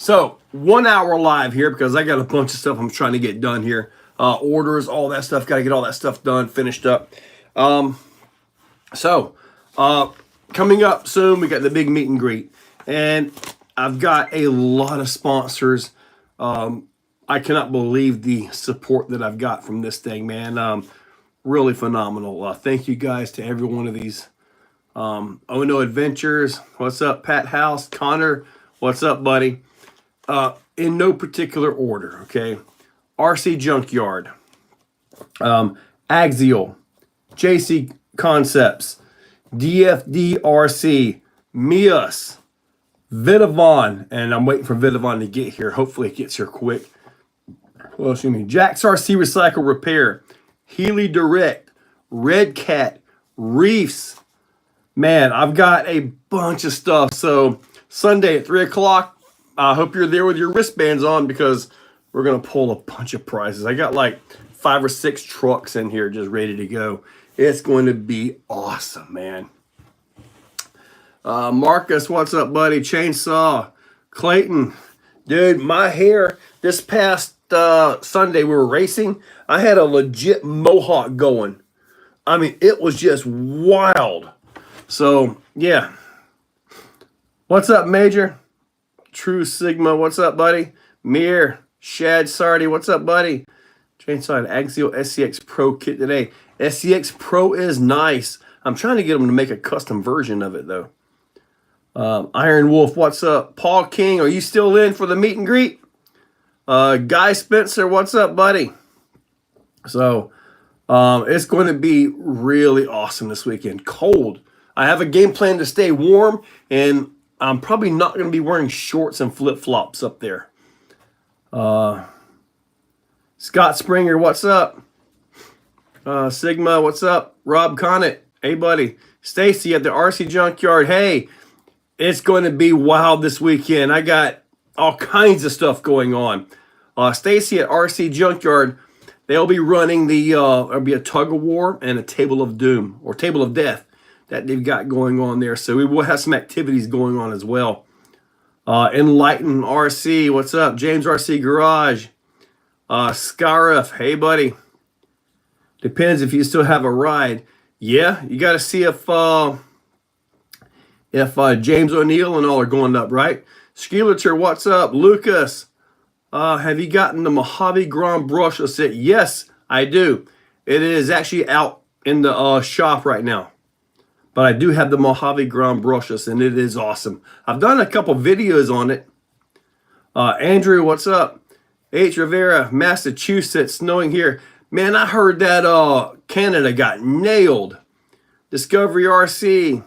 So 1 hour live here because I got a bunch of stuff I'm trying to get done here. Orders, all that stuff. Got to get all that stuff done, finished up. So coming up soon, we got the big meet and greet. And I've got a lot of sponsors. I cannot believe the support that I've got from this thing, man. Really phenomenal. Thank you guys to every one of these. Oh No Adventures, what's up? Pat House, Connor, what's up, buddy? In no particular order, okay? RC Junkyard, Axial, JC Concepts, DFDRC, Mias, Vitavon, and I'm waiting for Vitavon to get here. Hopefully it gets here quick. What else you mean? Jack's RC Recycle Repair, Healy Direct, Red Cat, Reefs. Man, I've got a bunch of stuff. So Sunday at 3 o'clock, I hope you're there with your wristbands on because we're going to pull a bunch of prizes. I got like 5 or 6 trucks in here just ready to go. It's going to be awesome, man. Marcus, what's up, buddy? Chainsaw, Clayton. Dude, my hair this past Sunday we were racing. I had a legit mohawk going. I mean, it was just wild. So, yeah. What's up, Major? True Sigma, what's up, buddy? Mir, Shad Sardi, what's up, buddy? Chainsaw Axial SCX Pro kit today. SCX Pro is nice. I'm trying to get them to make a custom version of it, though. Iron Wolf, what's up? Paul King, are you still in for the meet and greet? Guy Spencer, what's up, buddy? So, it's going to be really awesome this weekend. Cold. I have a game plan to stay warm, and I'm probably not going to be wearing shorts and flip-flops up there. Scott Springer, what's up? Sigma, what's up? Rob Connett, hey, buddy. Stacy at the RC Junkyard, hey, it's going to be wild this weekend. I got all kinds of stuff going on. Stacy at RC Junkyard, they'll be running there'll be a tug of war and a table of doom or table of death that they've got going on there. So we will have some activities going on as well. Enlighten RC, what's up? James RC Garage. Scarif, hey, buddy. Depends if you still have a ride. Yeah, you got to see if James O'Neill and all are going up, right? Skeletor, what's up? Lucas, have you gotten the Mojave Grand Brushless set? Yes, I do. It is actually out in the shop right now. But I do have the Mojave Grand Brushless, and it is awesome. I've done a couple videos on it. Andrew, what's up? H. Rivera, Massachusetts, snowing here. Man, I heard that Canada got nailed. Discovery RC.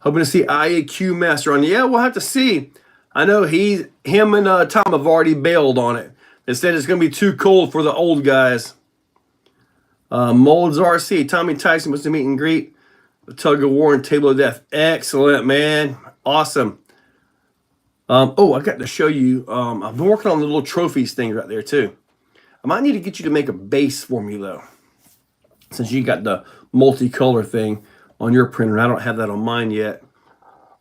Hoping to see IAQ Master on. Yeah, we'll have to see. I know him and Tom have already bailed on it. They said it's going to be too cold for the old guys. Molds RC. Tommy Tyson was the meet and greet. The tug of war and table of death. Excellent, man. Awesome. Oh, I got to show you. I've been working on the little trophies thing right there, too. I might need to get you to make a base for me, though. Since you got the multicolor thing on your printer. I don't have that on mine yet.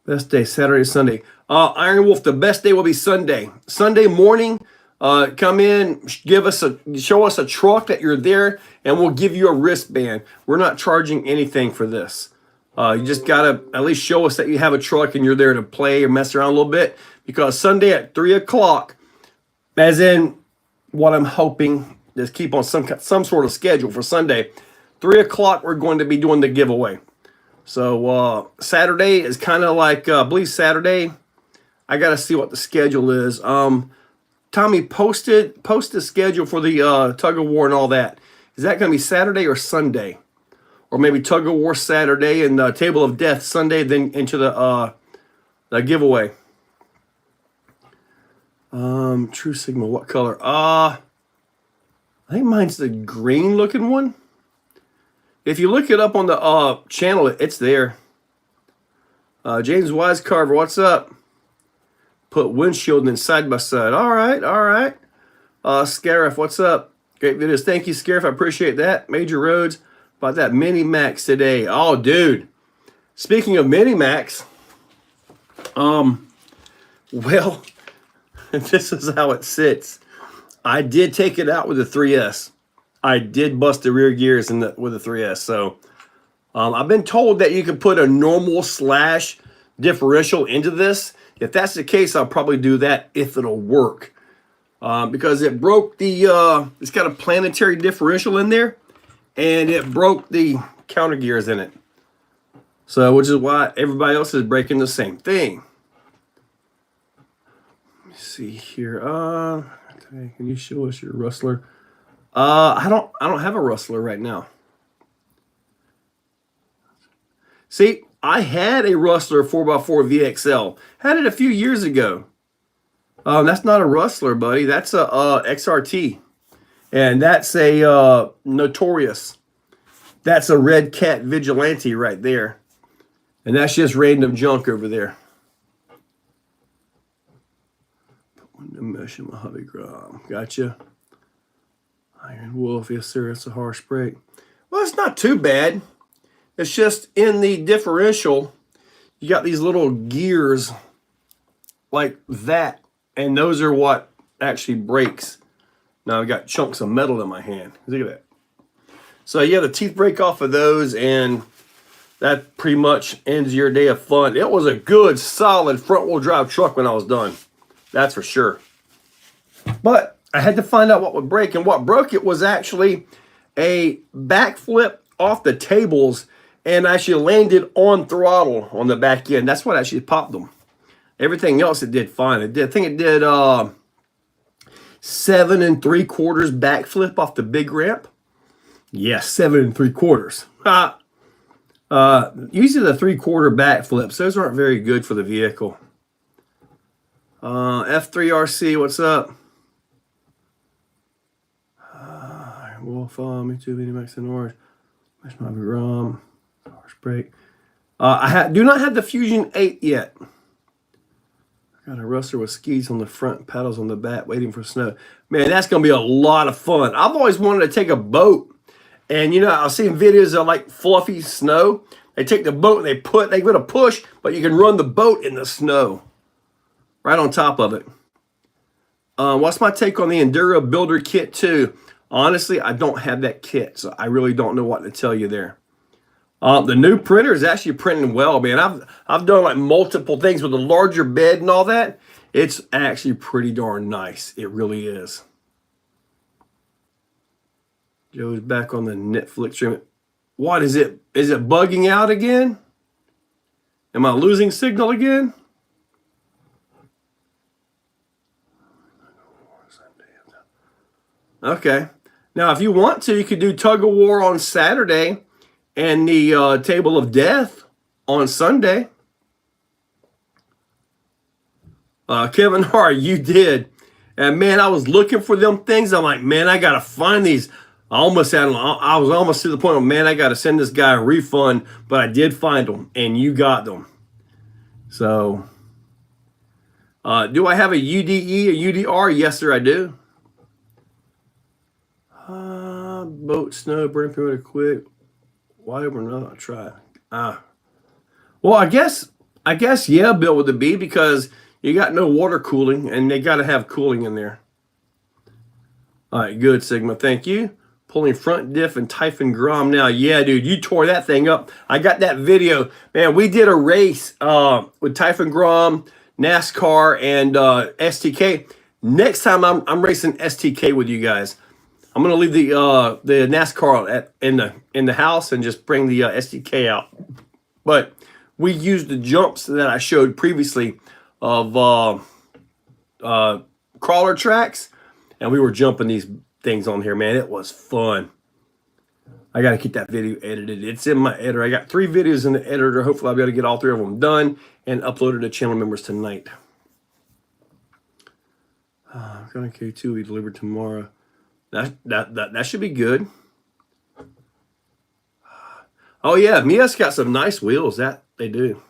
Best day, Saturday, Sunday. Iron Wolf, the best day will be Sunday. Sunday morning, come in, show us a truck that you're there, and we'll give you a wristband. We're not charging anything for this. You just got to at least show us that you have a truck and you're there to play or mess around a little bit. Because Sunday at 3 o'clock, as in what I'm hoping is keep on some sort of schedule for Sunday, 3 o'clock we're going to be doing the giveaway. So Saturday is kind of like, I believe Saturday, I got to see what the schedule is. Tommy, post the schedule for the tug of war and all that. Is that going to be Saturday or Sunday? Or maybe tug of war Saturday and the table of death Sunday, then into the giveaway. True Sigma, what color? I think mine's the green looking one. If you look it up on the channel, it's there. James Wisecarver, what's up? Put windshield in side by side. All right, all right. Scarif, what's up? Great videos. Thank you, Scarif. I appreciate that. Major Roads, about that Mini Max today. Oh, dude. Speaking of Mini Max, well, This is how it sits. I did take it out with the 3S. I did bust the rear gears with the 3S. So I've been told that you can put a normal slash differential into this. If that's the case, I'll probably do that if it'll work. Because it broke the, it's got a planetary differential in there, and it broke the counter gears in it. So, which is why everybody else is breaking the same thing. Let me see here. Can you show us your rustler? I don't have a rustler right now. See, I had a rustler 4x4 VXL. Had it a few years ago. That's not a rustler, buddy. That's a XRT. And that's a Notorious. That's a Red Cat Vigilante right there. And that's just random junk over there. Put window mesh in my hubby gram. Gotcha. Iron Wolf, yes sir, it's a harsh break. Well, it's not too bad. It's just in the differential, you got these little gears like that. And those are what actually breaks. Now I've got chunks of metal in my hand. Look at that. So yeah, the teeth break off of those, and that pretty much ends your day of fun. It was a good, solid front-wheel drive truck when I was done. That's for sure. But I had to find out what would break, and what broke it was actually a backflip off the tables and actually landed on throttle on the back end. That's what actually popped them. Everything else it did fine. I think it did 7 3/4 backflip off the big ramp. Yes, 7 3/4. Usually the 3/4 backflips, those aren't very good for the vehicle. F3RC, what's up? Wolf, me too, Max and Orange. That's my rum. Harsh break. I do not have the Fusion 8 yet. Got a rustler with skis on the front, paddles on the back, waiting for snow. Man, that's going to be a lot of fun. I've always wanted to take a boat. And, you know, I've seen videos of, like, fluffy snow. They take the boat and they give it a push, but you can run the boat in the snow. Right on top of it. What's my take on the Enduro Builder Kit 2? Honestly, I don't have that kit, so I really don't know what to tell you there. The new printer is actually printing well, man. I've done like multiple things with a larger bed and all that. It's actually pretty darn nice. It really is. Joe's back on the Netflix stream. What is it? Is it bugging out again? Am I losing signal again? Okay. Now, if you want to, you could do Tug of War on Saturday and the Table of Death on Sunday. Kevin Hart, you did. And man, I was looking for them things. I'm like, man, I got to find these. I was almost to the point of, man, I got to send this guy a refund. But I did find them, and you got them. So, do I have a UDE, a UDR? Yes, sir, I do. Boat, snow, burn perimeter quick. Whatever, no, I'll try. Well, I guess, yeah, Bill, with the B, because you got no water cooling, and they got to have cooling in there. All right, good, Sigma, thank you. Pulling front diff and Typhon Grom now. Yeah, dude, you tore that thing up. I got that video. Man, we did a race with Typhon Grom, NASCAR, and STK. Next time I'm racing STK with you guys. I'm gonna leave the NASCAR in the house and just bring the STK out. But we used the jumps that I showed previously of crawler tracks, and we were jumping these things on here. Man, it was fun. I gotta get that video edited. It's in my editor. I got 3 videos in the editor. Hopefully, I'll be able to get all 3 of them done and uploaded to channel members tonight. Gonna K2 will be delivered tomorrow. That should be good. Oh yeah, Mia's got some nice wheels. That they do.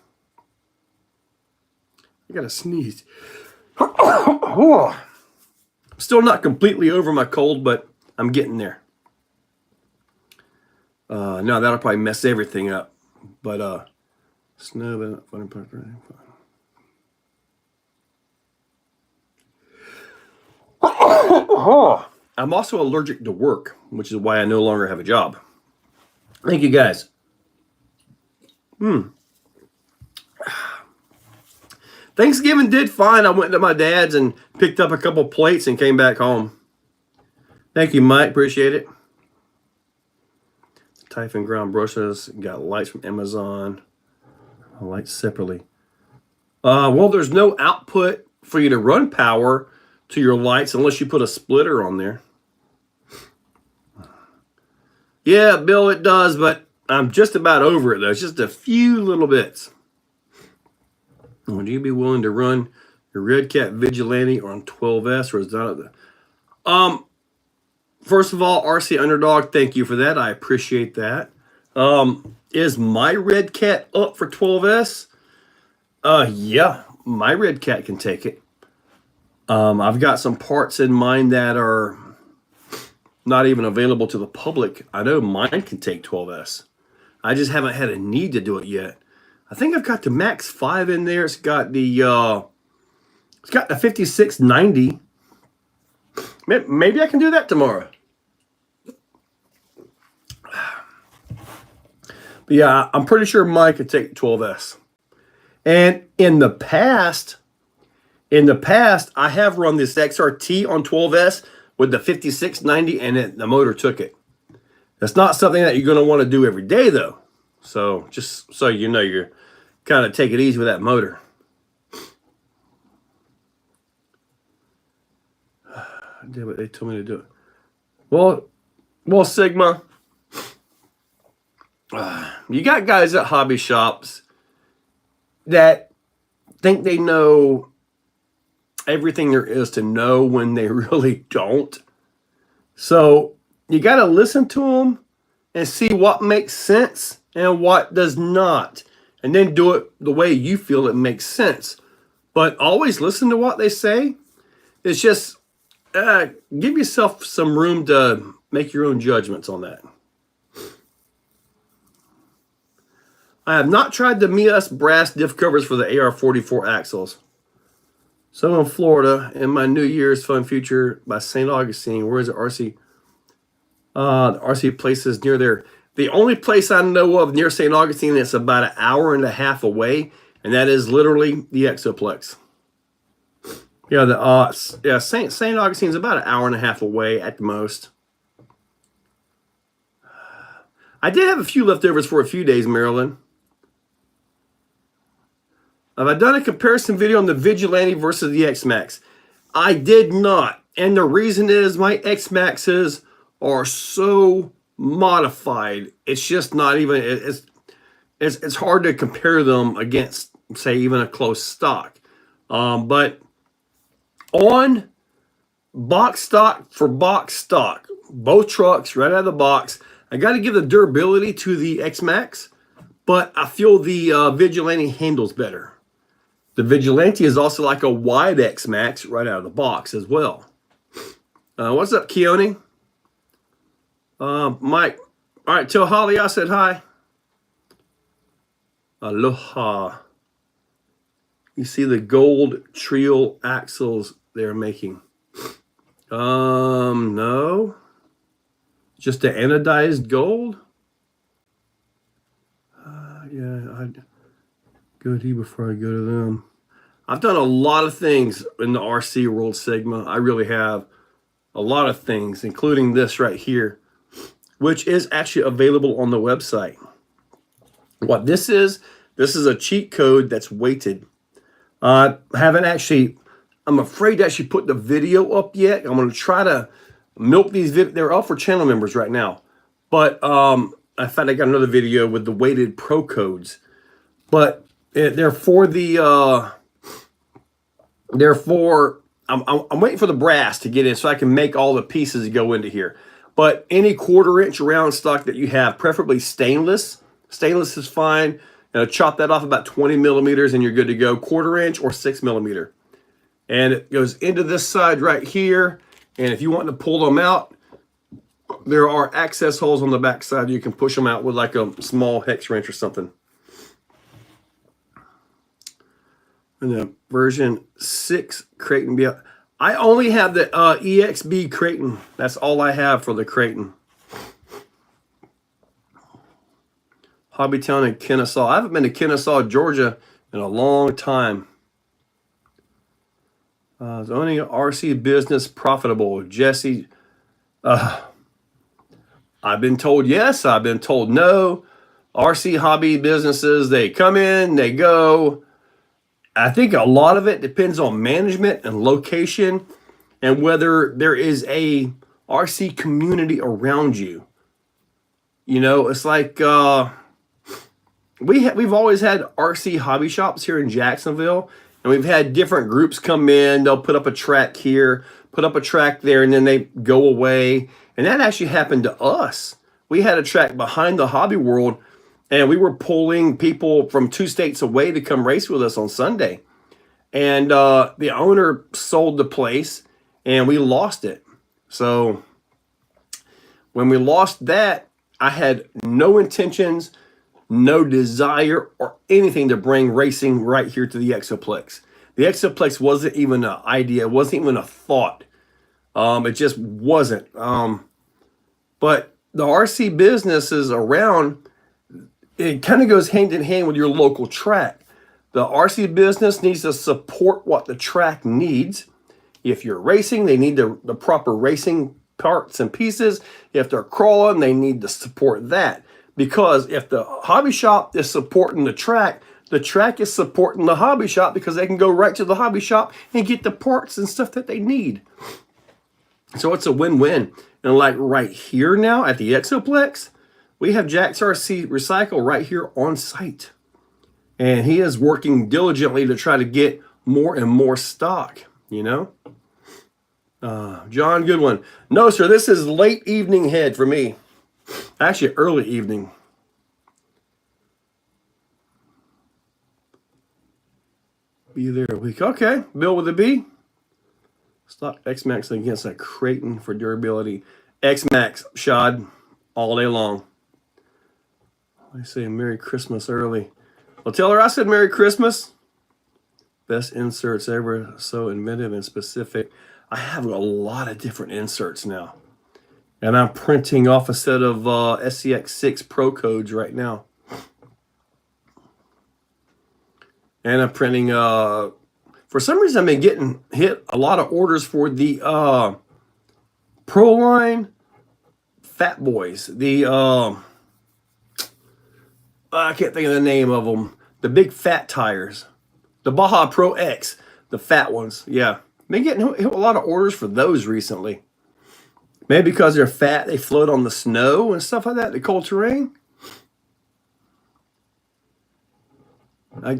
I gotta sneeze. Still not completely over my cold, but I'm getting there. No, that'll probably mess everything up. But snow, but not fun. Oh, I'm also allergic to work, which is why I no longer have a job. Thank you, guys. Thanksgiving did fine. I went to my dad's and picked up a couple plates and came back home. Thank you, Mike. Appreciate it. Typhon ground brushes. Got lights from Amazon. Lights separately. Well, there's no output for you to run power to your lights unless you put a splitter on there. Yeah, Bill, it does, but I'm just about over it, though. It's just a few little bits. Would you be willing to run your Red Cat Vigilante on 12S, or is that first of all, RC Underdog, thank you for that. I appreciate that. Is my Red Cat up for 12S? Yeah, my Red Cat can take it. I've got some parts in mind that are not even available to the public. I know mine can take 12S. I just haven't had a need to do it yet. I think I've got the Max 5 in there. It's got the 5690. Maybe I can do that tomorrow. But yeah, I'm pretty sure mine could take 12S. And in the past, I have run this XRT on 12S with the 5690, and the motor took it. That's not something that you're going to want to do every day, though. So just so you know, you're kind of take it easy with that motor. I did what they told me to do. Well, Sigma, you got guys at hobby shops that think they know everything there is to know when they really don't. So you got to listen to them and see what makes sense and what does not, and then do it the way you feel it makes sense. But always listen to what they say. It's just give yourself some room to make your own judgments on that. I have not tried the Mias brass diff covers for the AR44 axles. So in Florida, in my New Year's Fun Future by St. Augustine. Where is it, RC? The RC place is near there. The only place I know of near St. Augustine that's about an hour and a half away, and that is literally the Exoplex. Yeah, St. Augustine's about an hour and a half away at the most. I did have a few leftovers for a few days, Maryland. Have I done a comparison video on the Vigilante versus the X-Max? I did not. And the reason is my X-Maxes are so modified. It's just not even, it's hard to compare them against, say, even a close stock. But on box stock for box stock, both trucks right out of the box, I got to give the durability to the X-Max, but I feel the Vigilante handles better. The Vigilante is also like a wide X-Max right out of the box as well. What's up, Keone? Mike. All right, tell Holly I said hi. Aloha. You see the gold Trio axles they're making? No. Just the anodized gold? Yeah, I'd go to you before I go to them. I've done a lot of things in the RC world, Sigma. I really have a lot of things, including this right here, which is actually available on the website. What this is a cheat code that's weighted. I haven't actually, I'm afraid to actually put the video up yet. I'm going to try to milk these videos. They're up for channel members right now. But in fact, I got another video with the weighted pro codes. But they're for the, I'm waiting for the brass to get in so I can make all the pieces go into here. But any 1/4 inch round stock that you have, preferably stainless. Stainless is fine. Chop that off about 20 millimeters and you're good to go. 1/4 inch or 6 millimeter. And it goes into this side right here. And if you want to pull them out, there are access holes on the back side. You can push them out with like a small hex wrench or something. And the version 6 Creighton. I only have the EXB Creighton. That's all I have for the Creighton. Hobbytown in Kennesaw. I haven't been to Kennesaw, Georgia in a long time. Is owning an RC business profitable? Jesse, I've been told yes. I've been told no. RC hobby businesses, they come in, they go. I think a lot of it depends on management and location and whether there is a RC community around you. You know, it's like we've always had RC hobby shops here in Jacksonville, and we've had different groups come in. They'll put up a track here, put up a track there, and then they go away. And that actually happened to us. We had a track behind the Hobby World, and we were pulling people from 2 states away to come race with us on Sunday. And the owner sold the place, and we lost it. So when we lost that, I had no intentions, no desire, or anything to bring racing right here to the Exoplex. The Exoplex wasn't even an idea. It wasn't even a thought. It just wasn't. But the RC businesses around, it kind of goes hand in hand with your local track. The RC business needs to support what the track needs. If you're racing, they need the proper racing parts and pieces. If they're crawling, they need to support that. Because if the hobby shop is supporting the track is supporting the hobby shop because they can go right to the hobby shop and get the parts and stuff that they need. So it's a win-win. And like right here now at the Exoplex, we have Jack's RC Recycle right here on site. And he is working diligently to try to get more and more stock, you know? John, good one. No, sir, this is late evening head for me. Actually, early evening. Be there a week. Okay, Bill with a B. Stock X-Max against a Creighton for durability. X-Max, Shad, all day long. I say Merry Christmas early. Well, tell her I said Merry Christmas. Best inserts ever, so inventive and specific. I have a lot of different inserts now. And I'm printing off a set of SCX6 Pro codes right now. And I'm printing, for some reason I've been getting hit a lot of orders for the Pro Line Fat Boys. The, I can't think of the name of them. The big fat tires. The Baja Pro X. The fat ones, yeah. Been getting hit a lot of orders for those recently. Maybe because they're fat, they float on the snow and stuff like that, the cold terrain.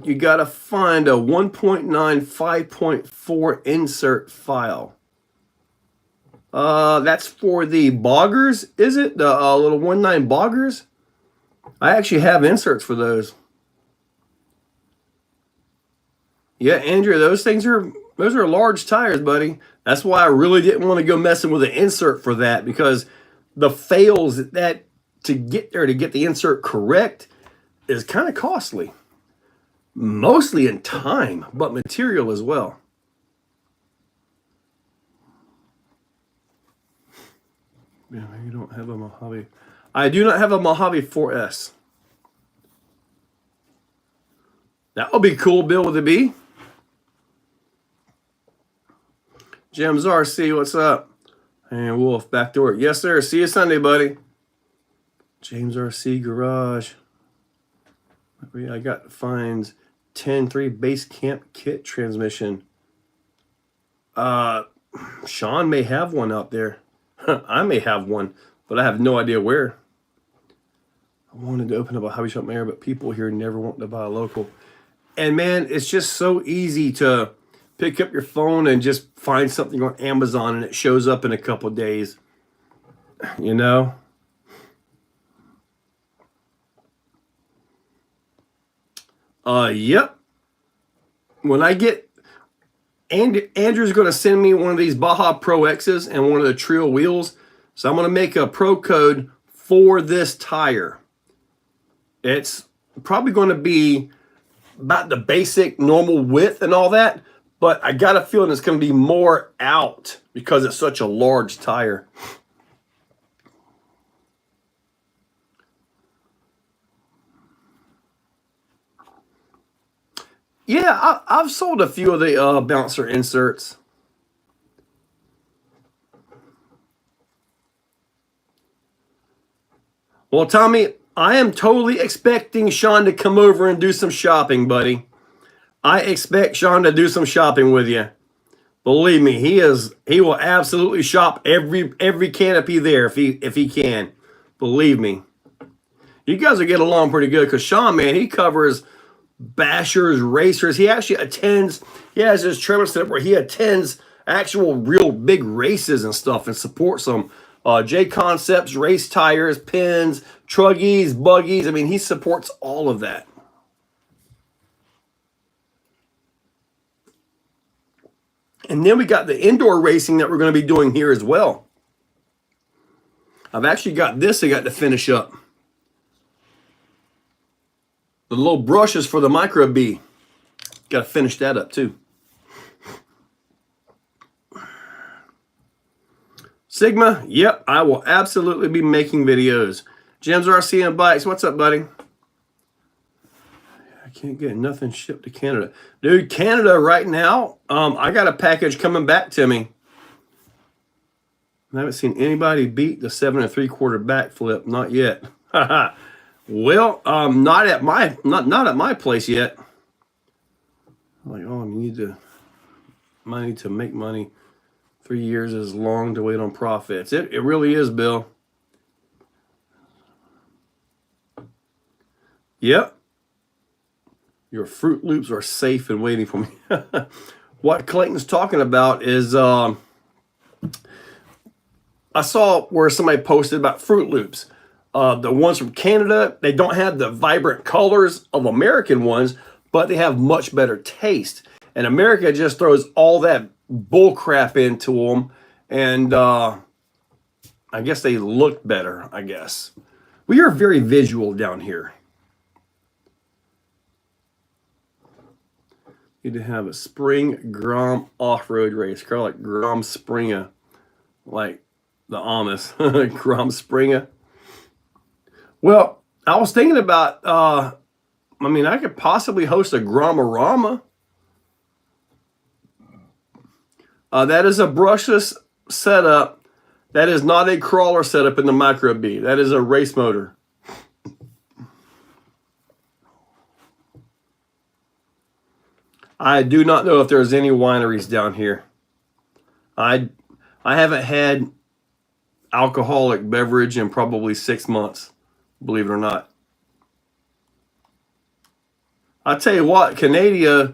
You got to find a 1.9 5.4 insert file. That's for the boggers, is it? The little 1.9 boggers? I actually have inserts for those. Yeah, Andrew, those are large tires, buddy. That's why I really didn't want to go messing with an insert for that, because the fails that to get there to get the insert correct is kind of costly. Mostly in time, but material as well. Yeah, you don't have a Mojave. I do not have a Mojave 4S. That would be cool, Bill with a B. Jim's RC, what's up? And Wolf, back to work. Yes, sir. See you Sunday, buddy. James RC Garage. I got finds 10.3 base camp kit transmission. Sean may have one out there. I may have one, but I have no idea where. I wanted to open up a hobby shop there, but people here never want to buy a local. And man, it's just so easy to pick up your phone and just find something on Amazon and it shows up in a couple of days. You know? Yep. When I get, Andrew's going to send me one of these Baja Pro X's and one of the Trio wheels. So I'm going to make a pro code for this tire. It's probably going to be about the basic normal width and all that, but I got a feeling it's going to be more out because it's such a large tire. Yeah, I've sold a few of the bouncer inserts. Well, Tommy, I am totally expecting Sean to come over and do some shopping, buddy. I expect Sean to do some shopping with you. Believe me, he will absolutely shop every canopy there if he can. Believe me. You guys will get along pretty good because Sean, man, he covers bashers, racers. He actually attends, he has his trailer set up where he attends actual real big races and stuff and supports them. J Concepts, race tires, pins, truggies, buggies. I mean, he supports all of that. And then we got the indoor racing that we're going to be doing here as well. I've actually got this I got to finish up. The little brushes for the Micro B. Got to finish that up too. Sigma, yep, I will absolutely be making videos. Jim's RC and Bikes, what's up, buddy? I can't get nothing shipped to Canada. Dude, Canada right now, I got a package coming back to me. I haven't seen anybody beat the 7 3/4 backflip, not yet. Well, not at my place yet. Like, oh, I need to make money. 3 years is long to wait on profits. It really is, Bill. Yep. Your Fruit Loops are safe and waiting for me. What Clayton's talking about is I saw where somebody posted about Fruit Loops. The ones from Canada, they don't have the vibrant colors of American ones, but they have much better taste. And America just throws all that bull crap into them, and I guess they look better, I guess. We are very visual down here. Need to have a spring Grom off-road race. Call it Grom Springer, like the Amish. Grom Springer. Well, I was thinking about, I could possibly host a Gromorama. That is a brushless setup. That is not a crawler setup in the Micro B. That is a race motor. I do not know if there's any wineries down here. I haven't had alcoholic beverage in probably 6 months, believe it or not. I tell you what, Canada,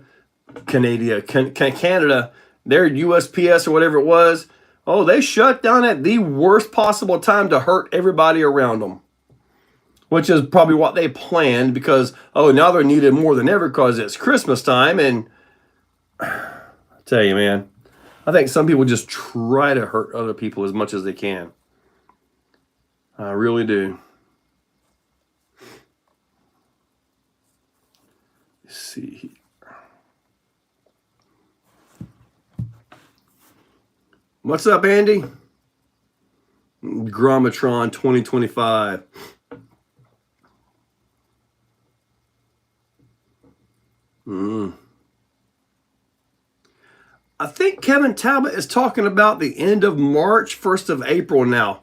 their USPS or whatever it was, oh, they shut down at the worst possible time to hurt everybody around them. Which is probably what they planned because, oh, now they're needed more than ever because it's Christmas time. And I tell you, man, I think some people just try to hurt other people as much as they can. I really do. Let's see here. What's up, Andy? Gromatron 2025. I think Kevin Talbot is talking about the end of March, 1st of April now.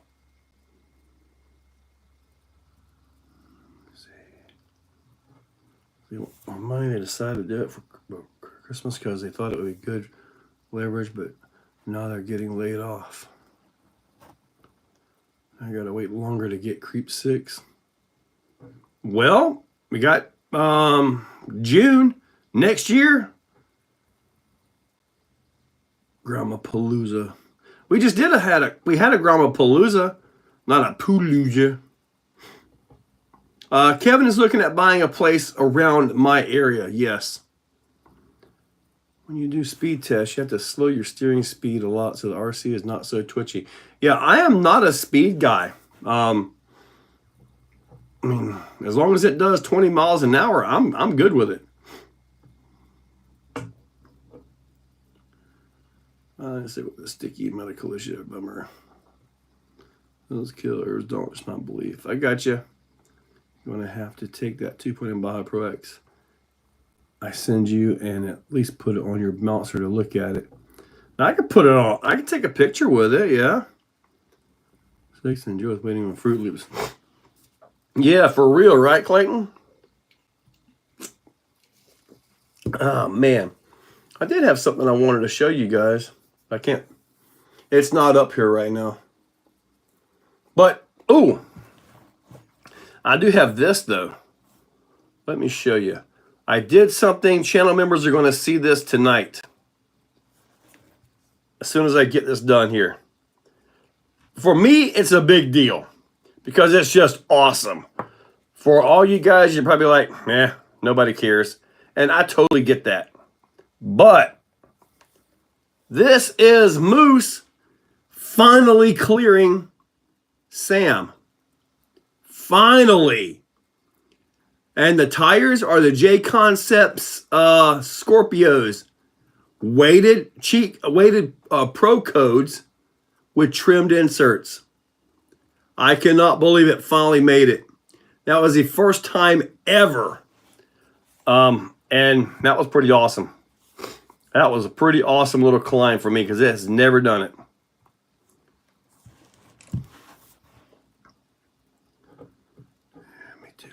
On money, they decided to do it for Christmas because they thought it would be good leverage, but now they're getting laid off. I gotta wait longer to get Creep 6. Well, we got June next year. Gramapalooza. We just had a Gramapalooza, not a Palooza. Kevin is looking at buying a place around my area. Yes. When you do speed tests, you have to slow your steering speed a lot so the RC is not so twitchy. Yeah, I am not a speed guy. I mean, as long as it does 20 miles an hour, I'm good with it. Let's see what the sticky medical issue. Bummer. Those killers don't respond belief. I got you. You're going to have to take that 2.0 Baja Pro X I send you and at least put it on your mounter to look at it. Now, I can put it on. I can take a picture with it, yeah. Snakes and enjoy waiting on Fruit Loops. Yeah, for real, right, Clayton? Oh, man. I did have something I wanted to show you guys. I can't. It's not up here right now. But, oh, I do have this, though. Let me show you. I did something. Channel members are going to see this tonight. As soon as I get this done here. For me, it's a big deal. Because it's just awesome. For all you guys, you're probably like, nobody cares. And I totally get that. But this is Moose finally clearing Sam. Finally. And the tires are the J Concepts Scorpios. Weighted pro codes with trimmed inserts. I cannot believe it finally made it. That was the first time ever. And that was pretty awesome. That was a pretty awesome little climb for me because it has never done it. Me too.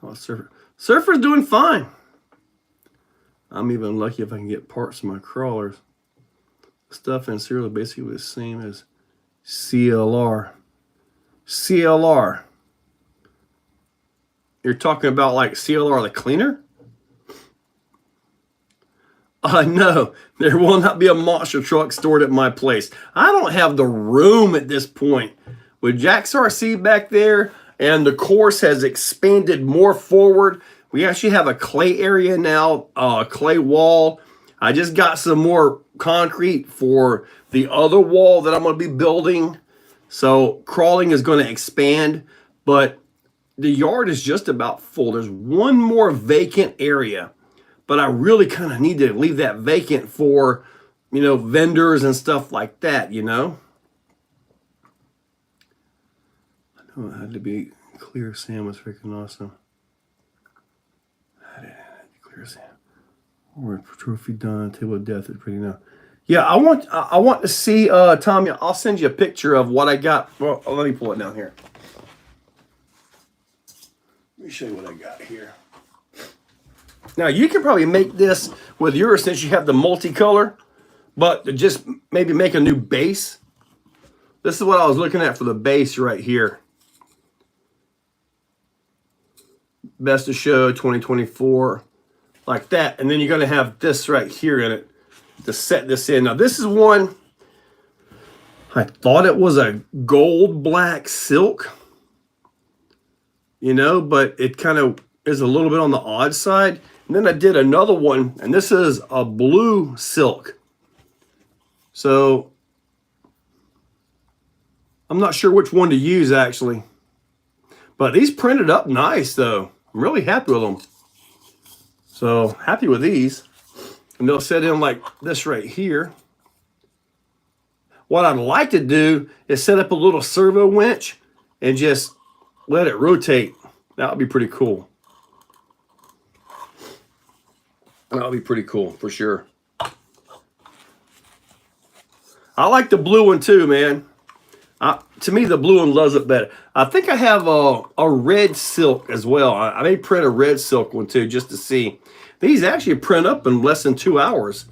Oh, Surfer's doing fine. I'm even lucky if I can get parts of my crawlers. Stuff and cereal are basically the same as CLR. CLR. You're talking about like CLR the cleaner? No, there will not be a monster truck stored at my place. I don't have the room at this point. With Jack's RC back there and the course has expanded more forward, we actually have a clay area now, a clay wall. I just got some more concrete for the other wall that I'm going to be building. So crawling is going to expand, but the yard is just about full. There's one more vacant area, but I really kind of need to leave that vacant for, vendors and stuff like that, I know it had to be clear. Sam was freaking awesome. I didn't have to clear Sam. Or trophy done. Table of death is pretty now. Yeah, I want to see Tommy. I'll send you a picture of what I got. Well, let me pull it down here. Let me show you what I got here. Now you can probably make this with yours since you have the multicolor, but to just maybe make a new base. This is what I was looking at for the base right here. Best of Show 2024, like that, and then you're going to have this right here in it to set this in. Now this is one, I thought it was a gold black silk, but it kind of is a little bit on the odd side. And then I did another one, and this is a blue silk. So I'm not sure which one to use actually, but these printed up nice though. I'm really happy with them. So happy with these. And they'll set in like this right here. What I'd like to do is set up a little servo winch and just let it rotate. That would be pretty cool. That would be pretty cool for sure. I like the blue one too, man. To me, the blue one loves it better. I think I have a red silk as well. I may print a red silk one too, just to see. These actually print up in less than 2 hours.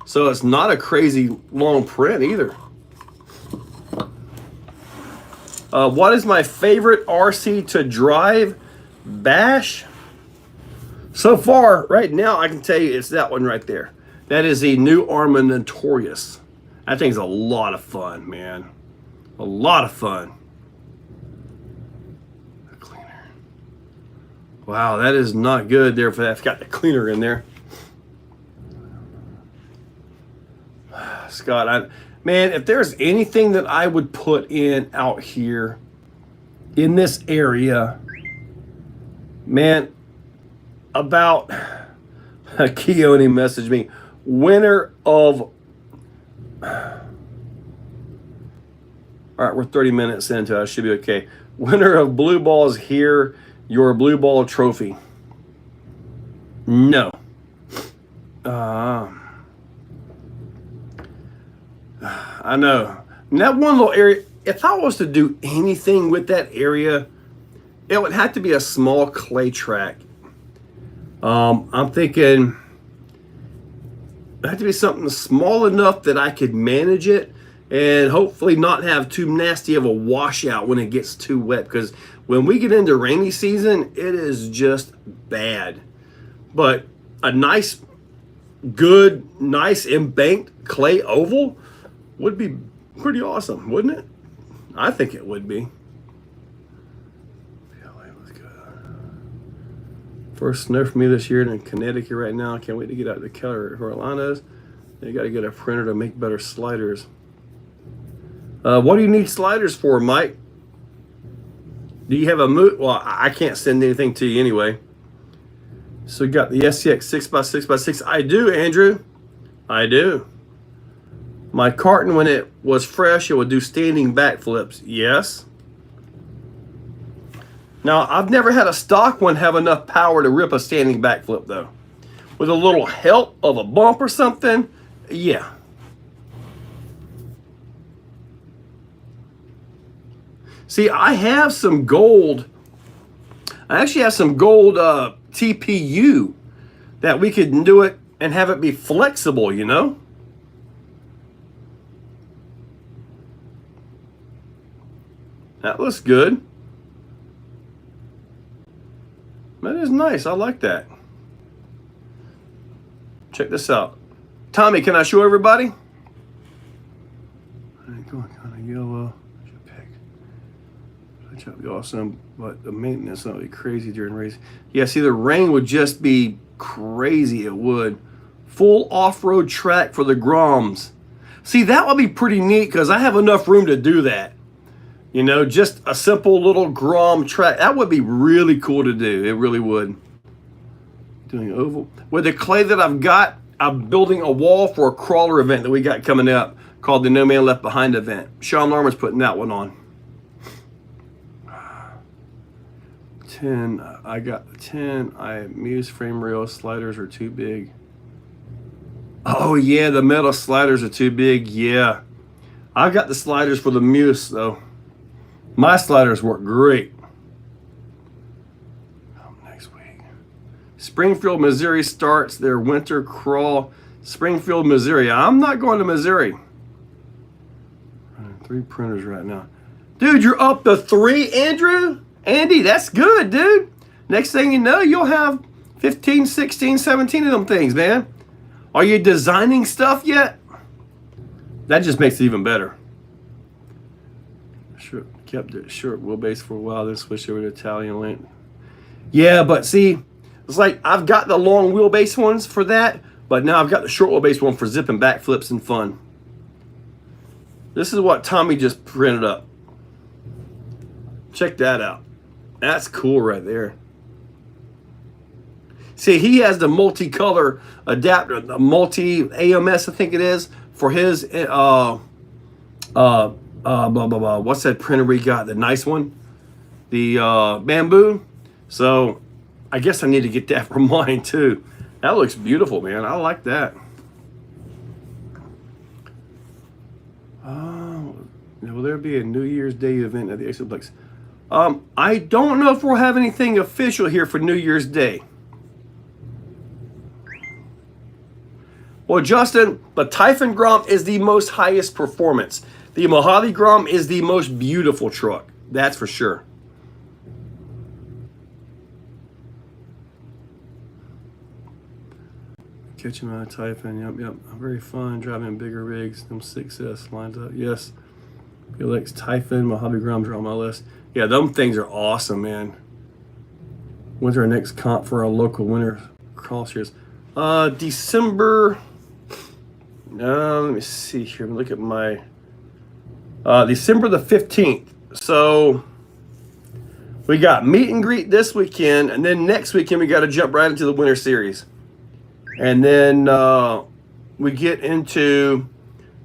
So it's not a crazy long print either. What is my favorite RC to drive? Bash? So far, right now, I can tell you it's that one right there. That is the new Arma Notorious. That thing's a lot of fun, man. A lot of fun. The cleaner. Wow, that is not good there for that. I've got the cleaner in there. Scott, man, if there's anything that I would put in out here in this area, Man, about Keone messaged me. Winner of. All right, we're 30 minutes into it. I should be okay. Winner of blue balls here. Your blue ball trophy. No. I know. And that one little area, if I was to do anything with that area, it would have to be a small clay track. I'm thinking it had to be something small enough that I could manage it and hopefully not have too nasty of a washout when it gets too wet. Because when we get into rainy season, it is just bad. But a nice, good, nice embanked clay oval would be pretty awesome, wouldn't it? I think it would be. First snow for me this year in Connecticut right now. I can't wait to get out to Carolinas. You got to get a printer to make better sliders. What do you need sliders for, Mike? Do you have a Well, I can't send anything to you anyway. So you got the SCX 6x6x6. I do, Andrew. I do. My carton, when it was fresh, it would do standing backflips. Yes. Now, I've never had a stock one have enough power to rip a standing backflip, though. With a little help of a bump or something, yeah. See, I have some gold. I actually have some gold TPU that we could do it and have it be flexible, you know? That looks good. That is nice. I like that. Check this out. Tommy, can I show everybody? Going kind of yellow. Should pick. That would be awesome, but the maintenance would be crazy during race. Yeah, see, the rain would just be crazy. It would. Full off-road track for the Groms. See, that would be pretty neat because I have enough room to do that. You know, just a simple little Grom track. That would be really cool to do. It really would. Doing oval. With the clay that I've got, I'm building a wall for a crawler event that we got coming up called the No Man Left Behind event. Sean Larmer's putting that one on. 10. I got the 10. Muse frame rail sliders are too big. Oh, yeah, the metal sliders are too big. Yeah. I got the sliders for the Muse, though. My sliders work great. Next week. Springfield, Missouri starts their winter crawl. Springfield, Missouri. I'm not going to Missouri. 3 printers right now. Dude, you're up to 3, Andrew? Andy, that's good, dude. Next thing you know, you'll have 15, 16, 17 of them things, man. Are you designing stuff yet? That just makes it even better. Sure, kept it short wheelbase for a while, then switched over to Italian length. Yeah, but see, it's like I've got the long wheelbase ones for that, but now I've got the short wheelbase one for zipping backflips and fun. This is what Tommy just printed up. Check that out. That's cool right there. See, he has the multicolor adapter, the multi AMS, I think it is, for his what's that printer we got? The nice one, the bamboo. So I guess I need to get that for mine too. That looks beautiful, man. I like that. Will there be a New Year's Day event at the Exoplex? I don't know if we'll have anything official here for New Year's Day. Well, Justin, the Typhon Grom is the most highest performance. The Mojave Grom is the most beautiful truck. That's for sure. Catching my Typhon, yep. Very fun driving bigger rigs. Them 6S lines up, yes. Felix, Typhon, Mojave Groms are on my list. Yeah, them things are awesome, man. When's our next comp for our local winter crawl series? December. Let me see here. Look at my December the 15th. So We got meet and greet this weekend, and then next weekend we got to jump right into the Winter Series. And then we get into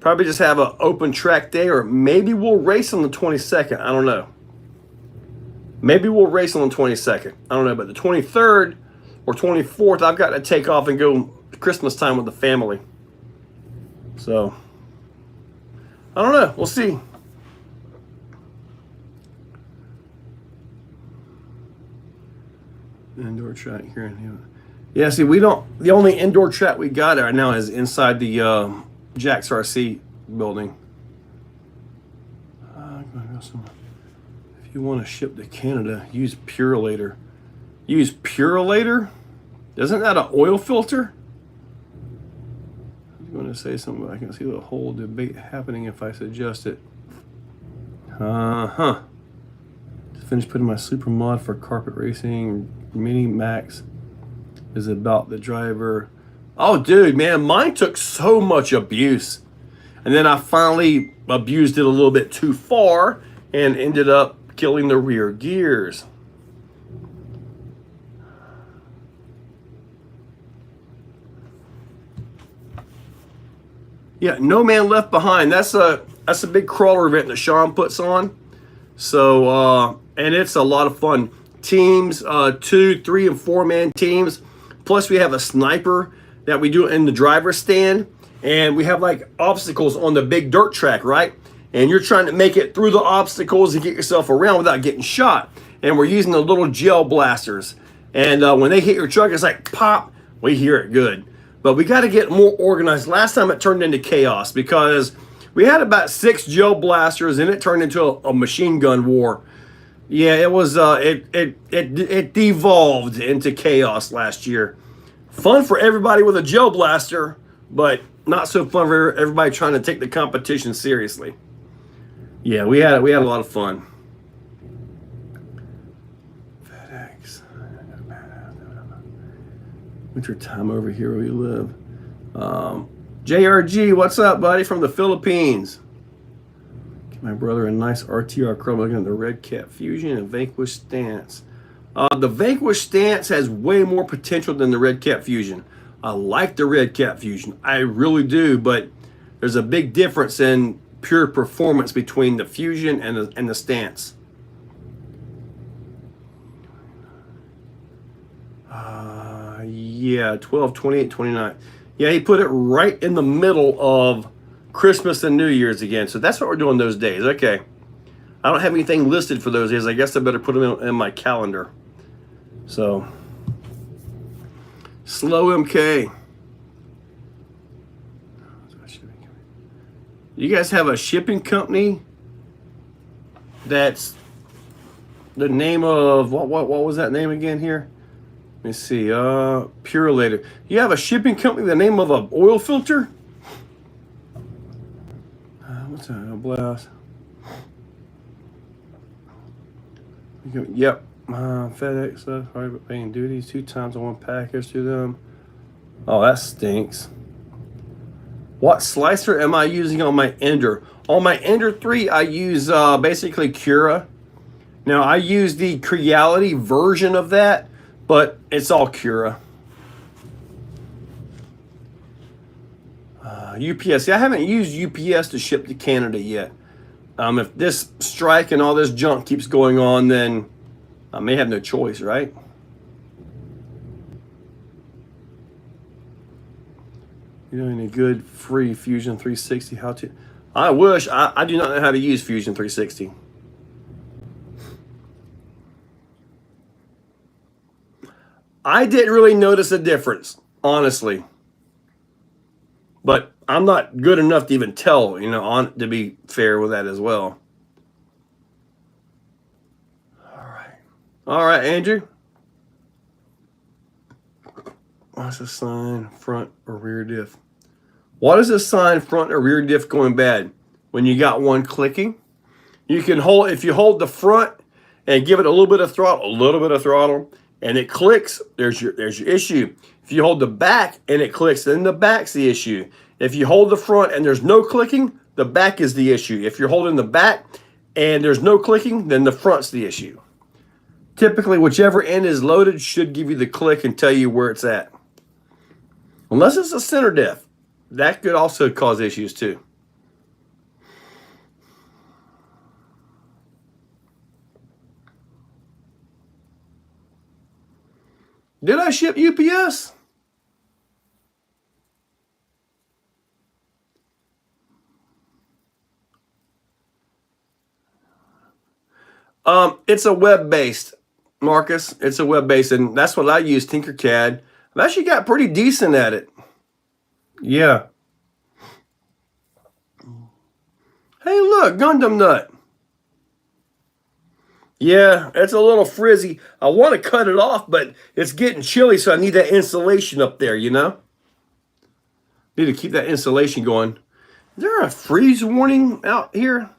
probably just have an open track day, or maybe we'll race on the 22nd. I don't know. Maybe we'll race on the 22nd. I don't know, but the 23rd or 24th, I've got to take off and go Christmas time with the family. So, I don't know. We'll see. Indoor track here in here. Yeah, see, we don't. The only indoor track we got right now is inside the Jack's RC building. If you want to ship to Canada, use Purolator. Use Purolator? Isn't that an oil filter? I'm going to say something, but I can see the whole debate happening if I suggest it. Just finished putting my super mod for carpet racing. Mini Max is about the driver. Oh, dude, man, mine took so much abuse. And then I finally abused it a little bit too far and ended up killing the rear gears. Yeah, No Man Left Behind. That's a big crawler event that Sean puts on. So, and it's a lot of fun. Teams, 2, 3, and 4-man teams. Plus, we have a sniper that we do in the driver's stand. And we have like obstacles on the big dirt track, right? And you're trying to make it through the obstacles and get yourself around without getting shot. And we're using the little gel blasters. And when they hit your truck, it's like pop. We hear it good. But we got to get more organized. Last time it turned into chaos because we had about 6 gel blasters and it turned into a machine gun war. Yeah, it was. It devolved into chaos last year. Fun for everybody with a gel blaster, but not so fun for everybody trying to take the competition seriously. Yeah, we had a lot of fun. FedEx. Winter time over here where we live. JRG, what's up, buddy, from the Philippines? Get my brother a nice RTR Chrome looking at the Red Cat Fusion and Vanquish Stance. The Vanquish Stance has way more potential than the Red Cat Fusion. I like the Red Cat Fusion. I really do, but there's a big difference in pure performance between the Fusion and the Stance. Yeah, 12, 28, 29. Yeah, he put it right in the middle of Christmas and New Year's again. So that's what we're doing those days. Okay. I don't have anything listed for those days. I guess I better put them in my calendar. So, Slow MK. You guys have a shipping company that's the name of, what was that name again here? Let me see, Purolator. You have a shipping company, the name of an oil filter? What's that, a blast? Yep, FedEx, private paying duties 2 times on one package to them. Oh, that stinks. What slicer am I using on my Ender? On my Ender 3, I use basically Cura. Now, I use the Creality version of that, but it's all Cura. UPS. See, I haven't used UPS to ship to Canada yet. If this strike and all this junk keeps going on, then I may have no choice, right? You know any good free Fusion 360? How to? I wish. I do not know how to use Fusion 360. I didn't really notice a difference, honestly. But I'm not good enough to even tell, to be fair with that as well. All right, Andrew. What's a sign, front or rear diff? What is a sign, front or rear diff going bad? When you got one clicking, you can hold, if you hold the front and give it a little bit of throttle, and it clicks, there's your issue. If you hold the back and it clicks, then the back's the issue. If you hold the front and there's no clicking, the back is the issue. If you're holding the back and there's no clicking, then the front's the issue. Typically, whichever end is loaded should give you the click and tell you where it's at. Unless it's a center def. That could also cause issues too. Did I ship UPS? It's a web-based, Marcus. It's a web-based, and that's what I use, Tinkercad. I've actually got pretty decent at it. Yeah. Hey, look, Gundam Nut. Yeah, it's a little frizzy. I want to cut it off, but it's getting chilly, so I need that insulation up there, you know? Need to keep that insulation going. Is there a freeze warning out here?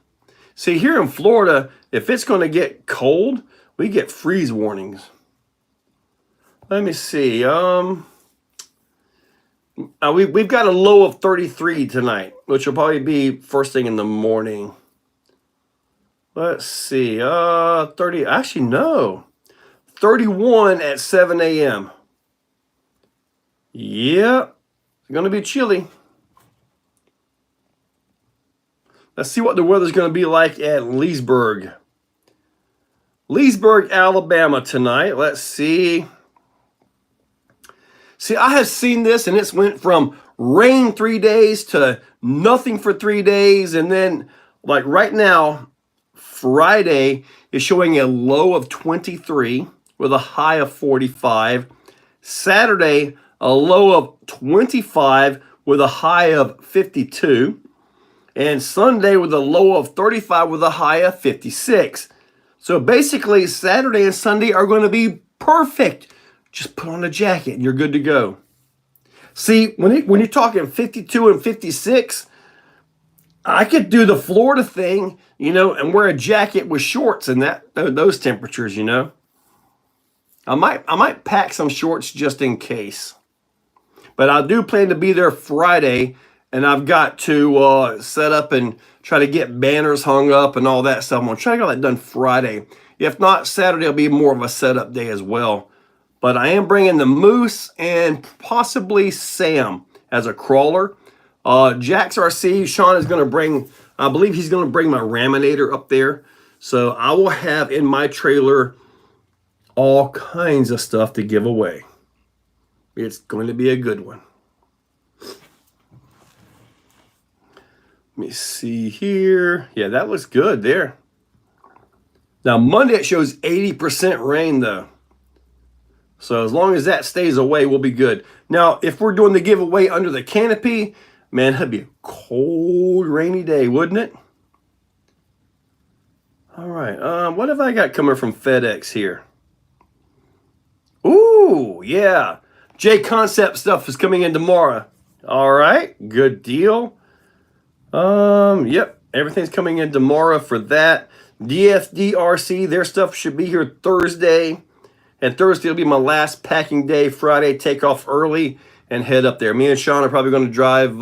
See, here in Florida, if it's going to get cold, we get freeze warnings. Let me see. We've got a low of 33 tonight, which will probably be first thing in the morning. Let's see. 30. Actually, no. 31 at 7 a.m. Yeah, it's going to be chilly. Let's see what the weather's going to be like at Leesburg. Leesburg, Alabama tonight. Let's see. See, I have seen this, and it's went from rain 3 days to nothing for 3 days. And then, like right now, Friday is showing a low of 23 with a high of 45. Saturday, a low of 25 with a high of 52. And Sunday with a low of 35 with a high of 56. So basically, Saturday and Sunday are going to be perfect. Just put on a jacket and you're good to go. See, when you're talking 52 and 56, I could do the Florida thing, you know, and wear a jacket with shorts and those temperatures, you know. I might pack some shorts just in case. But I do plan to be there Friday, and I've got to set up and try to get banners hung up and all that stuff. I'm going to try to get that done Friday. If not, Saturday will be more of a setup day as well. But I am bringing the Moose and possibly Sam as a crawler. Jax RC, Sean is going to bring, I believe he's going to bring my Raminator up there. So I will have in my trailer all kinds of stuff to give away. It's going to be a good one. Let me see here. Yeah, that looks good there. Now, Monday it shows 80% rain, though. So as long as that stays away, we'll be good. Now, if we're doing the giveaway under the canopy, man, that'd be a cold, rainy day, wouldn't it? All right. What have I got coming from FedEx here? Ooh, yeah. J Concept stuff is coming in tomorrow. All right. Good deal. Yep. Everything's coming in tomorrow for that. DFDRC, their stuff should be here Thursday. And Thursday will be my last packing day. Friday, take off early and head up there. Me and Sean are probably going to drive,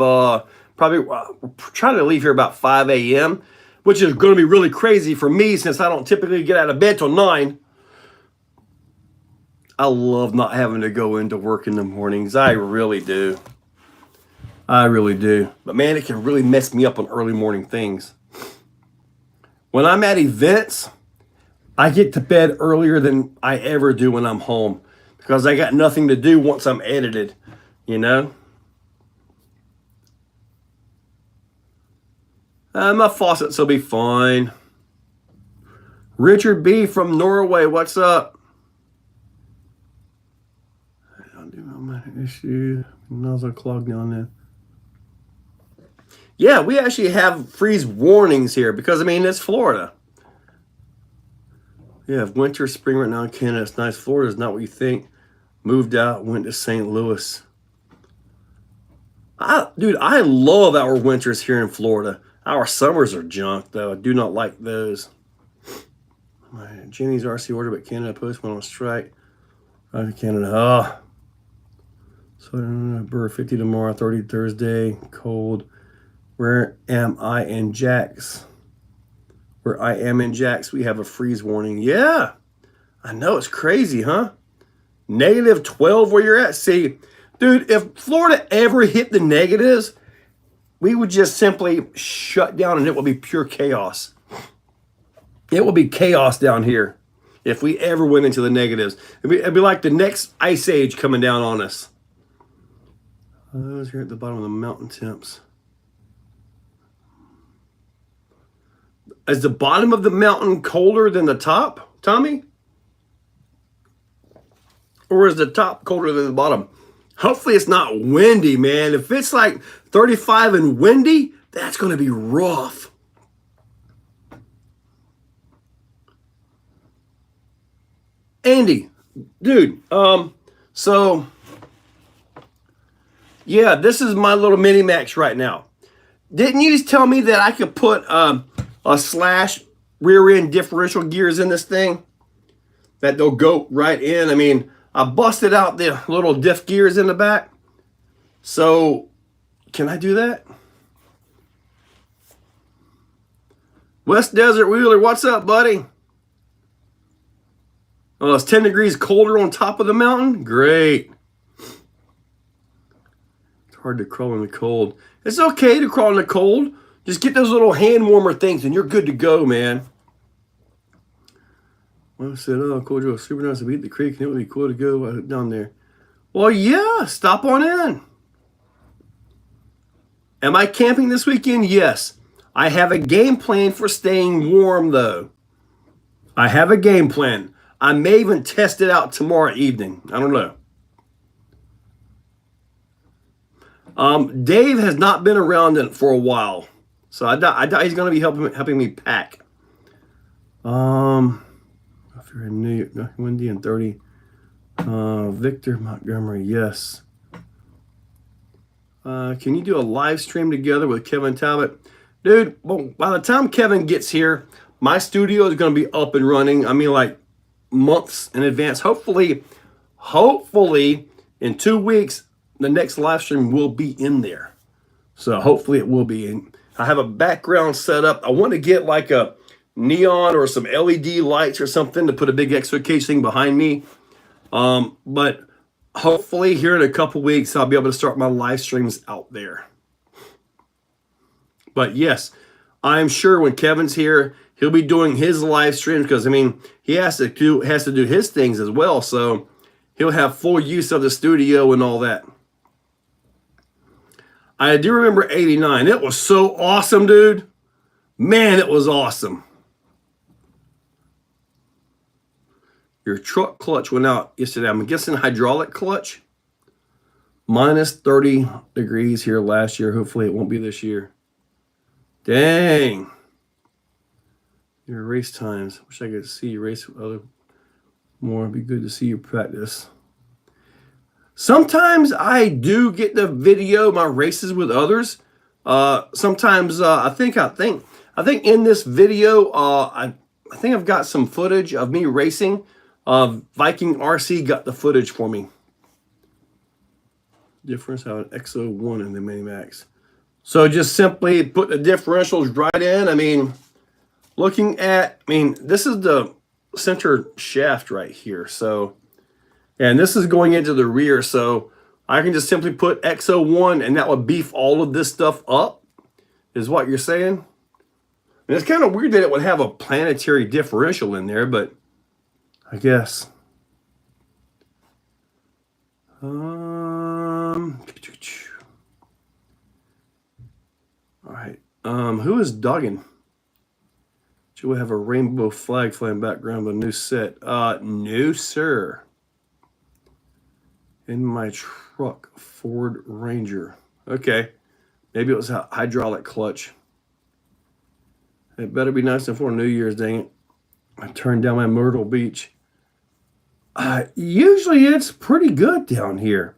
trying to leave here about 5 a.m., which is going to be really crazy for me since I don't typically get out of bed till 9. I love not having to go into work in the mornings. I really do. I really do. But man, it can really mess me up on early morning things. When I'm at events, I get to bed earlier than I ever do when I'm home because I got nothing to do once I'm edited, you know? My faucets will be fine. Richard B. from Norway, what's up? I don't do my issue. Nozzle clogged down there. Yeah, we actually have freeze warnings here because, I mean, it's Florida. Yeah, winter, spring right now in Canada. It's nice. Florida is not what you think. Moved out, went to St. Louis. Dude, I love our winters here in Florida. Our summers are junk, though. I do not like those. Jenny's RC order, but Canada Post went on strike. Right to Canada. So, Burr 50 tomorrow, 30 Thursday. Cold. Where am I in Jax? Where I am in Jax, we have a freeze warning. Yeah, I know, it's crazy, huh? -12 where you're at. See, dude, if Florida ever hit the negatives, we would just simply shut down and it will be pure chaos. It will be chaos down here if we ever went into the negatives. It'd be like the next ice age coming down on us. Those here at the bottom of the mountain temps. Is the bottom of the mountain colder than the top, Tommy? Or is the top colder than the bottom? Hopefully it's not windy, man. If it's like 35 and windy, that's going to be rough. Andy, dude, so yeah, this is my little mini max right now. Didn't you just tell me that I could put a slash rear end differential gears in this thing? That they'll go right in. I mean, I busted out the little diff gears in the back. So, can I do that? West Desert Wheeler, what's up, buddy? Oh, it's 10 degrees colder on top of the mountain? Great. It's hard to crawl in the cold. It's okay to crawl in the cold. Just get those little hand warmer things and you're good to go, man. Well, I said, oh, cool, Joe, super nice to beat the creek and it would be cool to go down there. Well, yeah, stop on in. Am I camping this weekend? Yes. I have a game plan for staying warm, though. I have a game plan. I may even test it out tomorrow evening. I don't know. Dave has not been around for a while. So I doubt he's going to be helping me pack. If you're in New York, windy and 30. Victor Montgomery, yes. Can you do a live stream together with Kevin Talbot? Dude, well, by the time Kevin gets here, my studio is going to be up and running. I mean, like months in advance. Hopefully, in 2 weeks, the next live stream will be in there. So hopefully it will be. And I have a background set up. I want to get like a neon or some LED lights or something to put a big Exocaged thing behind me. But hopefully here in a couple weeks, I'll be able to start my live streams out there. But yes, I'm sure when Kevin's here, he'll be doing his live streams because, I mean, he has to do his things as well. So he'll have full use of the studio and all that. I do remember 89. It was so awesome, dude. Man, it was awesome. Your truck clutch went out yesterday. I'm guessing hydraulic clutch. Minus 30 degrees here last year. Hopefully it won't be this year. Dang. Your race times. Wish I could see you race with other more. It'd be good to see you practice. Sometimes I do get to video my races with others. Sometimes I think in this video I think I've got some footage of me racing. Viking RC got the footage for me. Difference how an Exo 1 in the Mini Max. So just simply put the differentials right in. I mean, this is the center shaft right here. So, and this is going into the rear. So I can just simply put Exo 1 and that would beef all of this stuff up, is what you're saying. And it's kind of weird that it would have a planetary differential in there, but I guess. All right. Who is dogging? Should we have a rainbow flag flying background with a new set? No, sir. In my truck, Ford Ranger. Okay. Maybe it was a hydraulic clutch. It better be nice before New Year's, dang it. I turned down my Myrtle Beach. Usually it's pretty good down here.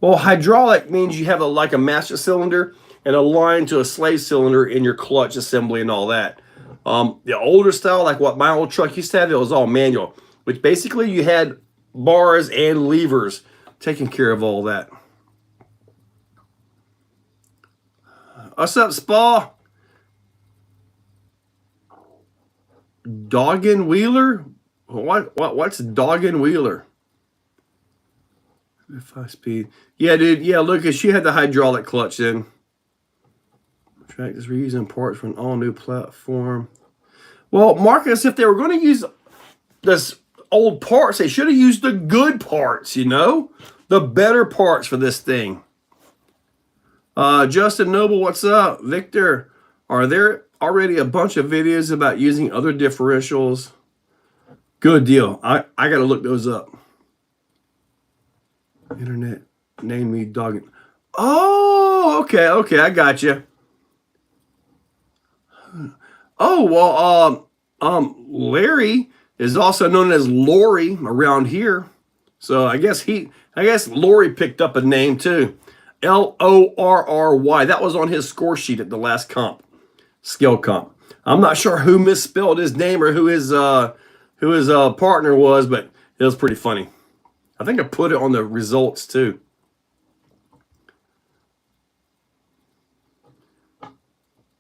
Well, hydraulic means you have like a master cylinder and a line to a slave cylinder in your clutch assembly and all that. The older style, like what my old truck used to have, it was all manual, which basically you had bars and levers taking care of all that. What's up, Spa? Doggin Wheeler? What's Doggin Wheeler? 5 speed. Yeah, dude. Yeah, look, she had the hydraulic clutch in. Tractors reusing parts for an all new platform. Well, Marcus, if they were going to use this old parts, they should have used the good parts, you know? The better parts for this thing. Justin Noble, what's up? Victor, are there already a bunch of videos about using other differentials? Good deal. I got to look those up. Internet, name me dog. Oh, okay, I got you. Oh, well, Larry is also known as Lori around here. So I guess Lori picked up a name too. Lorry. That was on his score sheet at the last skill comp. I'm not sure who misspelled his name or who his partner was, but it was pretty funny. I think I put it on the results too.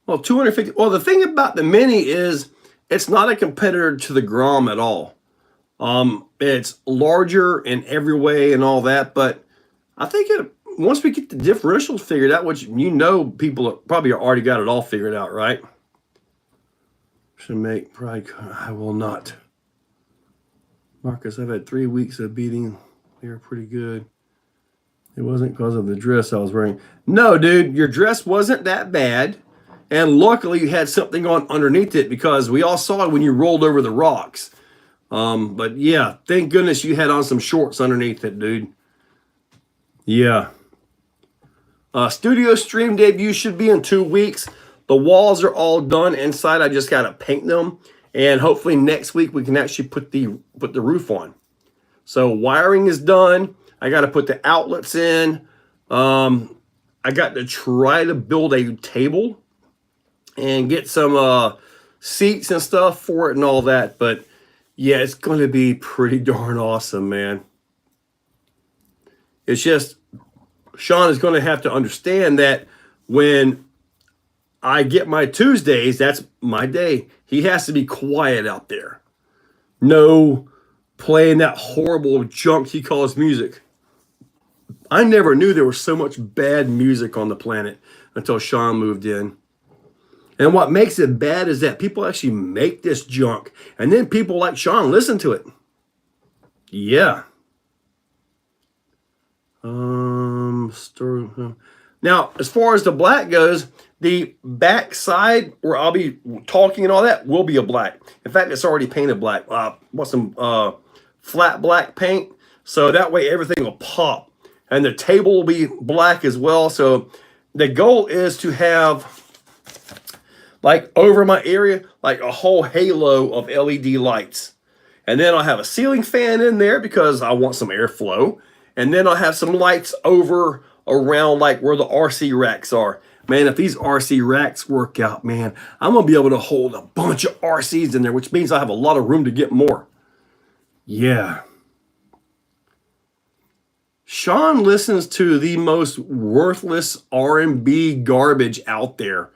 Well, 250. Well, the thing about the Mini is it's not a competitor to the Grom at all. It's larger in every way and all that, but I think once we get the differentials figured out, which people probably already got it all figured out, right? Should make pride. I will not. Marcus, I've had 3 weeks of beating. They were pretty good. It wasn't because of the dress I was wearing. No, dude, your dress wasn't that bad. And luckily you had something on underneath it because we all saw it when you rolled over the rocks. But yeah, thank goodness you had on some shorts underneath it, dude. Yeah. Studio stream debut should be in 2 weeks. The walls are all done inside. I just got to paint them. And hopefully next week we can actually put the roof on. So wiring is done. I got to put the outlets in. I got to try to build a table and get some seats and stuff for it and all that. But yeah, it's going to be pretty darn awesome, man. It's just Sean is going to have to understand that when I get my Tuesdays, that's my day. He has to be quiet out there. No playing that horrible junk he calls music. I never knew there was so much bad music on the planet until Sean moved in. And what makes it bad is that people actually make this junk. And then people like Sean listen to it. Yeah. Now, as far as the black goes, the back side where I'll be talking and all that will be a black. In fact, it's already painted black. Want some flat black paint. So that way everything will pop. And the table will be black as well. So the goal is to have, like over my area, like a whole halo of LED lights. And then I'll have a ceiling fan in there because I want some airflow. And then I'll have some lights over around like where the RC racks are. Man, if these RC racks work out, man, I'm going to be able to hold a bunch of RCs in there, which means I have a lot of room to get more. Yeah. Sean listens to the most worthless R&B garbage out there.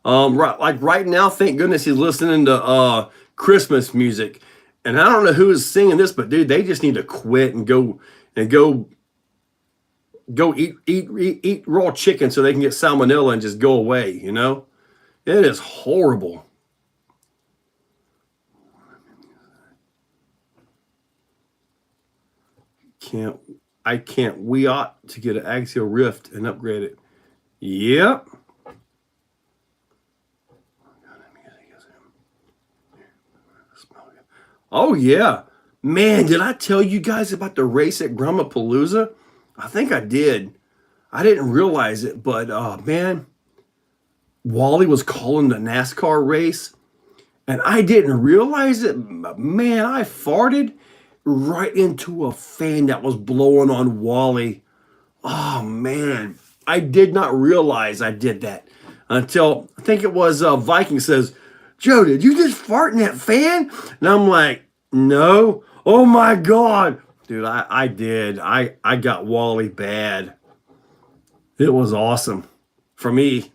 Right now, thank goodness he's listening to Christmas music. And I don't know who is singing this, but dude, they just need to quit and go eat raw chicken so they can get salmonella and just go away, you know? It is horrible. We ought to get an axial rift and upgrade it. Yep. Oh, yeah. Man, did I tell you guys about the race at Brahmapalooza? I think I did. I didn't realize it, but man, Wally was calling the NASCAR race, and I didn't realize it. Man, I farted right into a fan that was blowing on Wally. Oh, man. I did not realize I did that until I think it was Viking says, Joe, did you just fart in that fan? And I'm like, no. Oh, my God. Dude, I did. I got Wally bad. It was awesome for me.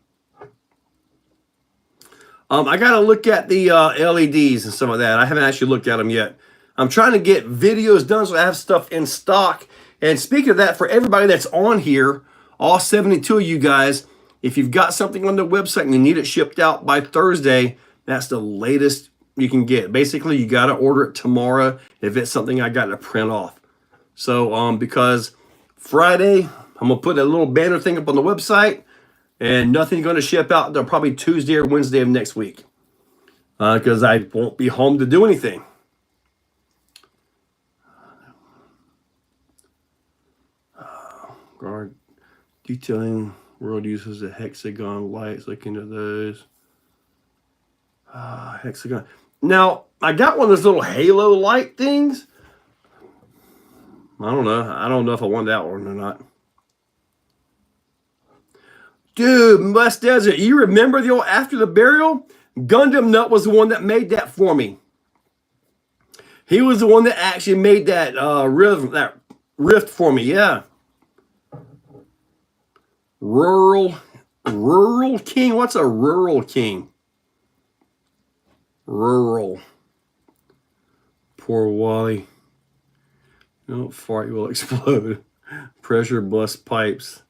I got to look at the LEDs and some of that. I haven't actually looked at them yet. I'm trying to get videos done so I have stuff in stock. And speaking of that, for everybody that's on here, all 72 of you guys, if you've got something on the website and you need it shipped out by Thursday, that's the latest you can get. Basically, you got to order it tomorrow if it's something I got to print off. So because Friday, I'm going to put a little banner thing up on the website, and nothing's going to ship out until probably Tuesday or Wednesday of next week, because I won't be home to do anything. Guard detailing world uses the hexagon lights. Look into those. Hexagon. Now, I got one of those little halo light things. I don't know. I don't know if I want that one or not. Dude, West Desert, you remember the old After the Burial? Gundam Nut was the one that made that for me. He was the one that actually made that rift for me, yeah. Rural King? What's a Rural King? Rural. Poor Wally. Don't fart, you will explode. Pressure bust pipes.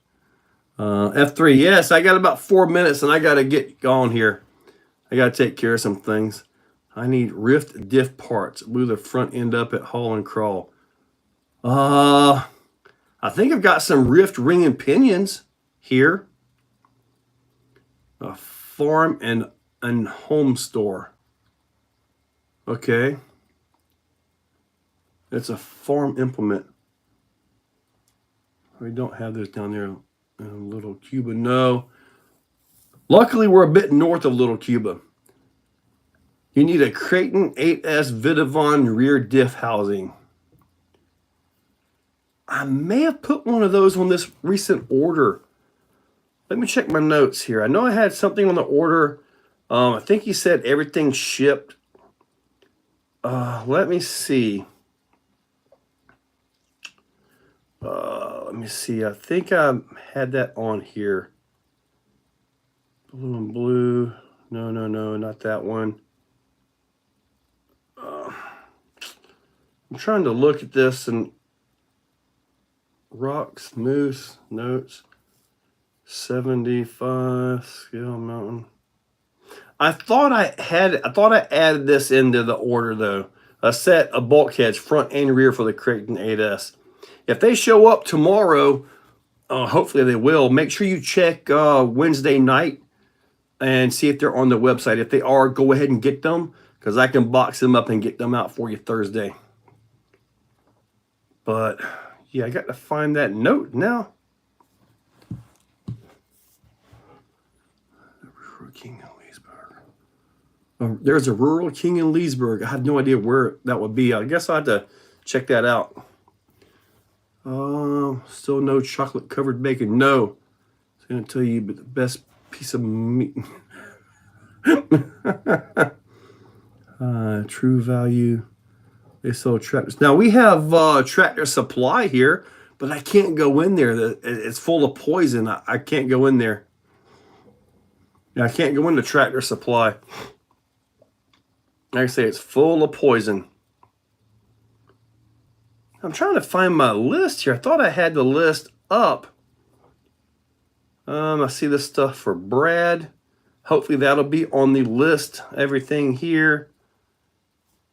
F3, yes, I got about 4 minutes and I got to get going here. I got to take care of some things. I need rift diff parts. Blew the front end up at Haul and Crawl. I think I've got some rift ring and pinions here. A farm and home store. Okay. It's a farm implement. We don't have this down there in Little Cuba. No. Luckily, we're a bit north of Little Cuba. You need a Creighton 8S Vidavon rear diff housing. I may have put one of those on this recent order. Let me check my notes here. I know I had something on the order. I think he said everything shipped. Let me see. Let me see. I think I had that on here. Blue and blue. No, not that one. I'm trying to look at this and rocks, moose, notes, 75 scale mountain. I thought I added this into the order though. A set of bulkheads, front and rear for the Creighton 8S. If they show up tomorrow, hopefully they will. Make sure you check Wednesday night and see if they're on the website. If they are, go ahead and get them, because I can box them up and get them out for you Thursday. But yeah, I got to find that note now. King in Leesburg. Oh, there's a Rural King in Leesburg. I have no idea where that would be. I guess I'll have to check that out. Still no chocolate covered bacon. No. It's going to tell you, but the best piece of meat. True Value. They sell tractors. Now we have Tractor Supply here, but I can't go in there. It's full of poison. I can't go in there. I can't go into Tractor Supply. Like I say, it's full of poison. I'm trying to find my list here. I thought I had the list up. I see this stuff for Brad. Hopefully that'll be on the list. Everything here.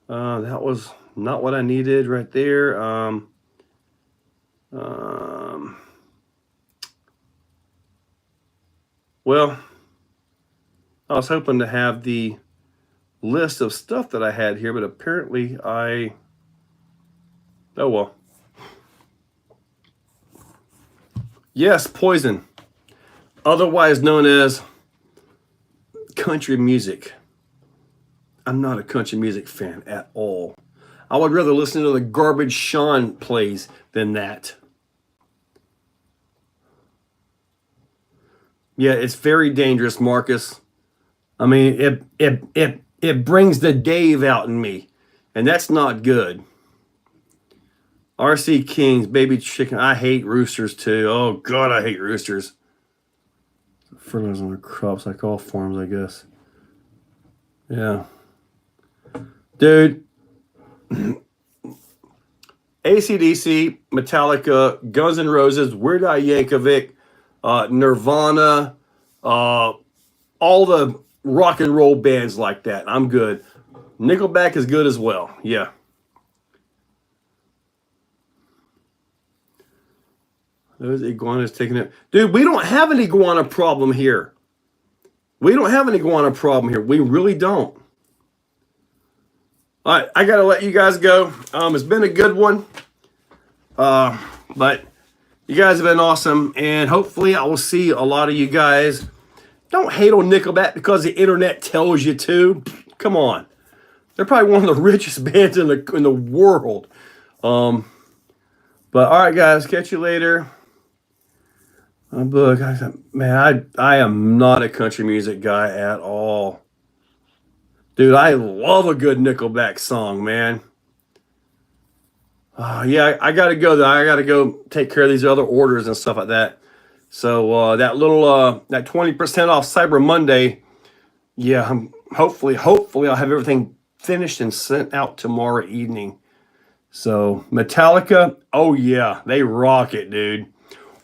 That was not what I needed right there. Well, I was hoping to have the list of stuff that I had here, but apparently oh well. Yes, poison. Otherwise known as country music. I'm not a country music fan at all. I would rather listen to the garbage Sean plays than that. Yeah, it's very dangerous, Marcus. I mean, it brings the Dave out in me, and that's not good. RC Kings, baby chicken. I hate roosters too. Oh God, I hate roosters. Fertilizer on the crops, like all farms, I guess. Yeah, dude. AC/DC, Metallica, Guns N' Roses, Weird Al Yankovic, Nirvana, all the rock and roll bands like that. I'm good. Nickelback is good as well. Yeah. Those iguanas taking it. Dude, we don't have an iguana problem here. We don't have an iguana problem here. We really don't. All right, I got to let you guys go. It's been a good one. But you guys have been awesome. And hopefully I will see a lot of you guys. Don't hate on Nickelback because the internet tells you to. Come on. They're probably one of the richest bands in the world. But all right, guys, catch you later. Book, man, I am not a country music guy at all. Dude, I love a good Nickelback song, man. Yeah, I got to go, though. I got to go take care of these other orders and stuff like that. So that little, that 20% off Cyber Monday, yeah, hopefully I'll have everything finished and sent out tomorrow evening. So Metallica, oh yeah, they rock it, dude.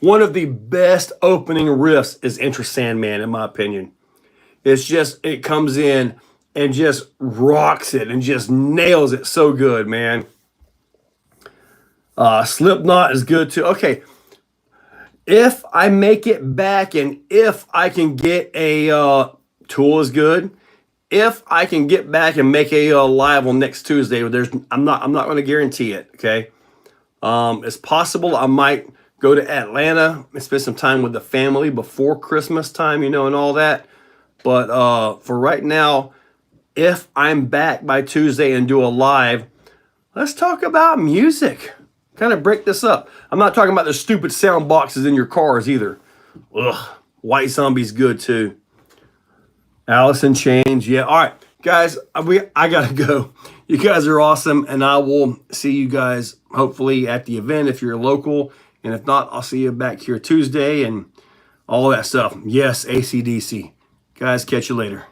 One of the best opening riffs is Enter Sandman, in my opinion. It's just, it comes in and just rocks it and just nails it so good, man. Slipknot is good too. Okay, if I make it back and if I can get a Tool is good. If I can get back and make a live on next Tuesday, I'm not going to guarantee it. Okay, it's possible I might go to Atlanta and spend some time with the family before Christmas time, and all that. But for right now, if I'm back by Tuesday and do a live, let's talk about music. Kind of break this up. I'm not talking about the stupid sound boxes in your cars either. Ugh, White Zombie's good too. Alice in Chains, yeah. All right, guys, I gotta go. You guys are awesome, and I will see you guys hopefully at the event if you're local. And if not, I'll see you back here Tuesday and all that stuff. Yes, AC/DC. Guys, catch you later.